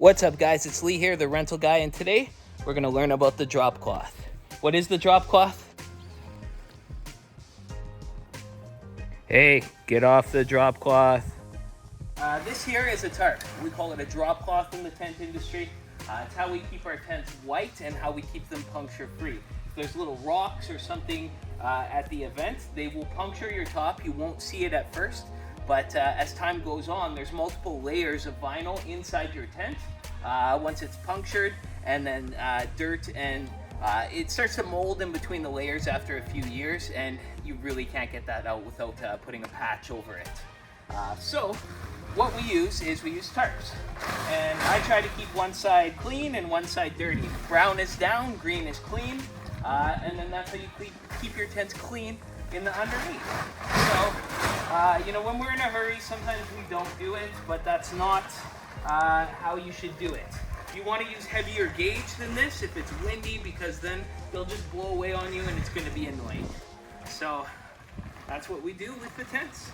What's up guys, it's Lee here, the rental guy, and today we're going to learn about the drop cloth. What is the drop cloth? Hey, get off the drop cloth. This here is a tarp. We call it a drop cloth in the tent industry. It's how we keep our tents white and how we keep them puncture free. If there's little rocks or something at the event, they will puncture your top. You won't see it at first. But as time goes on, there's multiple layers of vinyl inside your tent. Once it's punctured, and then dirt and it starts to mold in between the layers after a few years, and you really can't get that out without putting a patch over it. So what we use is we use tarps. And I try to keep one side clean and one side dirty. Brown is down, green is clean, and then that's how you keep your tents clean in the underneath. So, you know, when we're in a hurry, sometimes we don't do it, but that's not how you should do it. You want to use heavier gauge than this if it's windy, because then they'll just blow away on you and it's going to be annoying. So, that's what we do with the tents.